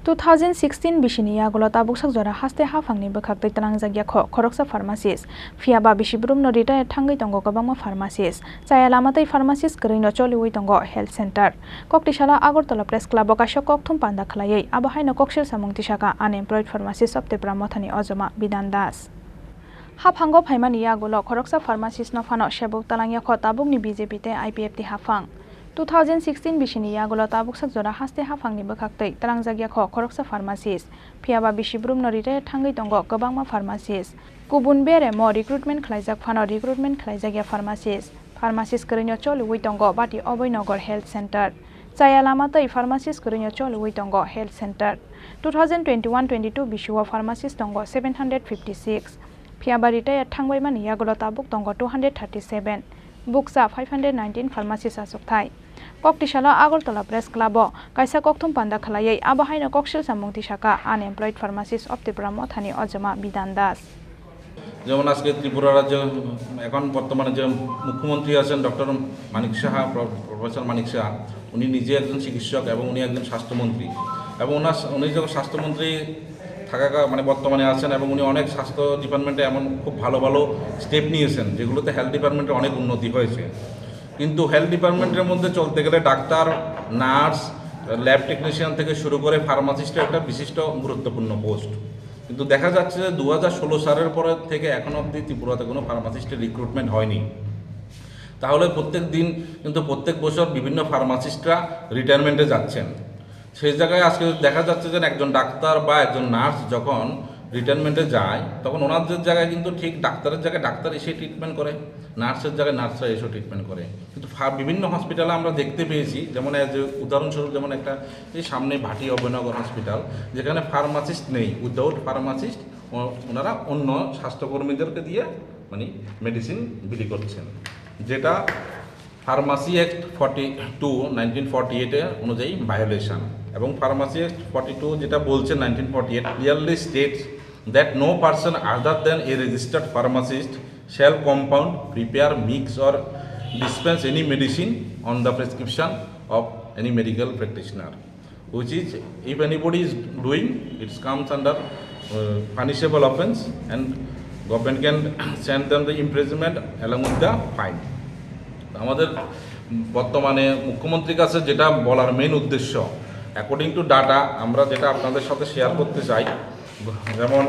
2016 bisini yagulo tabuk sakjora haste hafangni bwkhak tanangjak yakho khoroksa pharmacist phiaba bisibrum no retire thangai tongo kwbangma pharmacist chaya lamatei pharmacist Kwrwino Chaliwi tongo health center koktisala Agartala press club kaisa kokthum panda khlaiei abahaino Koksilsamung Tisakha Unemployed Pharmacist of Tripura mothani ojoma bidan das haphango phaimani yagulo khoroksa pharmacist no phano sebuk talang yakho tabukni BJP te IPF ti hafang 2016 bisini yagulo tabuk sakjora haste hafangni bwkhaktei talangjak yakho khoroksa pharmacist phiaba bisibrum no retire thangai tongo kwbangma pharmacist kubun bere mo recruitment khlaijak phano recruitment khlaijak ya pharmacist Kwrwino Chaliwi tongo bati Oboynagar health center chaya lamatei pharmacist Kwrwino Chaliwi tongo health center 2021-22 bisiwa pharmacist tongo 756 phiaba retire thangbai mani yagulo tabuk tongo 237 buksa 519 pharmacist asokthai koktisala Agartala press club kaisa kokthum panda khlaiei abahaino Koksilsamung Tisakha Unemployed Pharmacist of Tripura mothani ojoma bidan das যেমন আজকে ত্রিপুরা রাজ্য এখন বর্তমানে যে মুখ্যমন্ত্রী আছেন doctor Manik Saha professor Manik Saha উনি নিজে একজন চিকিৎসক এবং উনি একজন স্বাস্থ্যমন্ত্রী এবং উনি যখন স্বাস্থ্যমন্ত্রী থাকা মানে বর্তমানে আছেন এবং উনি অনেক স্বাস্থ্য ডিপার্টমেন্টে এমন খুব ভালো ভালো স্টেপ নিয়েছেন যেগুলোতে হেলথ ডিপার্টমেন্টে অনেক উন্নতি হয়েছে কিন্তু হেলথ ডিপার্টমেন্টের মধ্যে চলতে গেলে ডাক্তার নার্স ল্যাব টেকনিশিয়ান থেকে শুরু করে ফার্মাসিস্টের একটা বিশিষ্ট গুরুত্বপূর্ণ পোস্ট কিন্তু দেখা যাচ্ছে যে 2016 সালের পরে থেকে এখন অবধি ত্রিপুরাতে কোনো ফার্মাসিস্টের রিক্রুটমেন্ট হয়নি তাহলে প্রত্যেক বছর বিভিন্ন ফার্মাসিস্টরা রিটায়ারমেন্টে যাচ্ছেন সেই জায়গায় আজকে দেখা যাচ্ছে যে একজন ডাক্তার বা একজন নার্স যখন রিটায়ারমেন্টে যায় তখন ওনাদের জায়গায় কিন্তু ঠিক ডাক্তারের জায়গায় ডাক্তার এসে ট্রিটমেন্ট করে নার্সের জায়গায় নার্সরা এসে ট্রিটমেন্ট করে কিন্তু বিভিন্ন হসপিটালে আমরা দেখতে পেয়েছি যেমন উদাহরণস্বরূপ যেমন একটা এই সামনে ভাটি অভয়নগর হসপিটাল যেখানে ফার্মাসিস্ট নেই উইদাউট ফার্মাসিস্ট ওনারা অন্য স্বাস্থ্যকর্মীদেরকে দিয়ে মানে মেডিসিন বিলি করছেন যেটা ফার্মাসি অ্যাক্ট 1948 অনুযায়ী ভায়োলেশন এবং ফার্মাসি অ্যাক্ট 42 যেটা বলছে 1948 clearly states that no person other than a registered pharmacist shall compound, prepare, mix or dispense any medicine on the prescription of any medical practitioner, which is if anybody is doing it comes under punishable offence and government can send them the imprisonment along with the fine. আমাদের বর্তমানে মুখ্যমন্ত্রীর কাছে যেটা বলার main উদ্দেশ্য according to data আমরা যেটা আপনাদের সাথে শেয়ার করতে চাই যেমন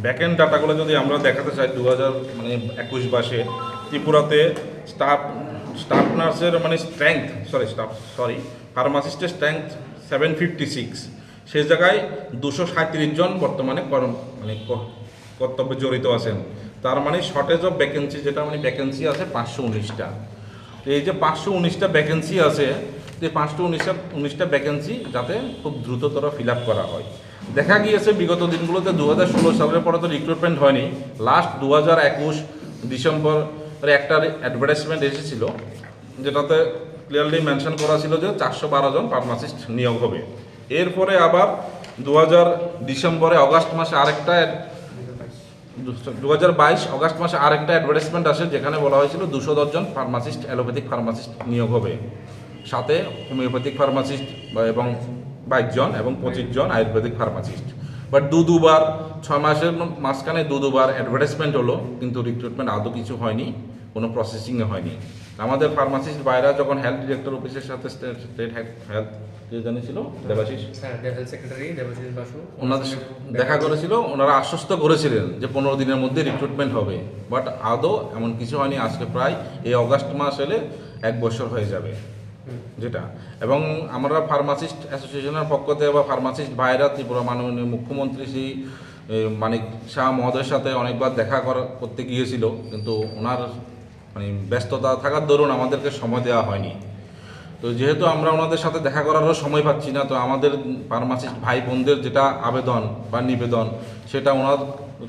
ব্যাকএন্ড ডাটাগুলো যদি আমরা দেখাতে চাই 2021-22 ত্রিপুরাতে স্টাফ নার্সের মানে ফার্মাসিস্টের স্ট্রেংথ 756 সেই জায়গায় 237 জন বর্তমানে কর্তব্যে জড়িত আছেন তার মানে শর্টেজ অফ ভ্যাকেন্সি যেটা মানে ভ্যাকেন্সি আছে 519টা এই যে 519টা ভ্যাকেন্সি আছে এই 519টা ভ্যাকেন্সি যাতে খুব দ্রুততর ফিল আপ করা হয় দেখা গিয়েছে বিগত দিনগুলোতে 2016 সালের পরে তো রিক্রুটমেন্ট হয়নি লাস্ট 2021 ডিসেম্বরে একটা অ্যাডভার্টাইজমেন্ট এসেছিল যেটাতে ক্লিয়ারলি মেনশন করা ছিল যে 412 জন ফার্মাসিস্ট নিয়োগ হবে এরপরে আবার 2022 অগাস্ট মাসে আরেকটা 2022 অগাস্ট মাসে আরেকটা অ্যাডভার্টাইজমেন্ট আসে যেখানে বলা হয়েছিল 210 জন ফার্মাসিস্ট অ্যালোপ্যাথিক ফার্মাসিস্ট নিয়োগ হবে সাথে হোমিওপ্যাথিক ফার্মাসিস্ট এবং 22 জন এবং 25 জন আয়ুর্বেদিক ফার্মাসিস্ট বাট দুবার 6 মাসের মাঝখানে দুবার অ্যাডভার্টাইজমেন্ট হলো কিন্তু রিক্রুটমেন্ট আদৌ কিছু হয়নি কোনো প্রসেসিংয়ে হয়নি আমাদের ফার্মাসিস্ট বাইরা যখন হেলথ ডিরেক্টর অফিসের সাথে স্টেট হেলথ জানিয়েছিল দেবাশিস সেক্রেটারি দেবাশিস বাসু ওনাদের দেখা করেছিল ওনারা আশ্বস্ত করেছিলেন যে 15 দিনের মধ্যে রিক্রুটমেন্ট হবে বাট আদৌ এমন কিছু হয়নি আজকে প্রায় এই অগাস্ট মাস এলে 1 বছর হয়ে যাবে যেটা এবং আমরা ফার্মাসিস্ট অ্যাসোসিয়েশনের পক্ষ থেকে বা ফার্মাসিস্ট ভাইরা ত্রিপুরা মাননীয় মুখ্যমন্ত্রী শ্রী মানিক শাহ মহোদয়ের সাথে অনেকবার দেখা করতে গিয়েছিল কিন্তু ওনার মানে ব্যস্ততা থাকার দরুন আমাদেরকে সময় দেওয়া হয়নি তো যেহেতু আমরা ওনাদের সাথে দেখা করারও সময় পাচ্ছি না তো আমাদের ফার্মাসিস্ট ভাই বোনদের যেটা আবেদন বা নিবেদন সেটা ওনার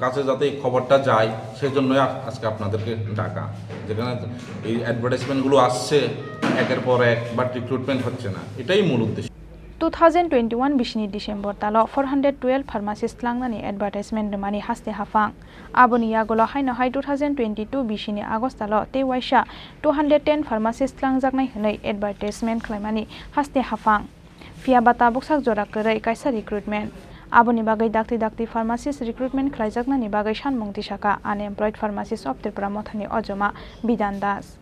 কাছে যাতে এই খবরটা যায় সেই জন্যই আজকে আপনাদেরকে ডাকা যেখানে এই অ্যাডভার্টাইজমেন্টগুলো আসছে একের পর এক বাট রিক্রুটমেন্ট হচ্ছে না এটাই মূল উদ্দেশ্য 2021 bisini December talo 412 pharmacist langnani advertisement mani haste hafang aboni yagulo haino hai 2022 bisini August talo te waisa 210 pharmacist langjaknai hnai advertisement khlaimani haste hafang Fiaba tabuk sak jora kerai kaisa recruitment. Aboni bagai dakti pharmacist recruitment khlaijaknani bagai sanmung Tisakha Unemployed Pharmacist of Tripura mothani ojoma Bidan Das.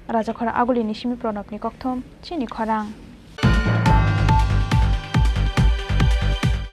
Raja Khorang aguli nisimi pronopni kokthom Chini Khorang.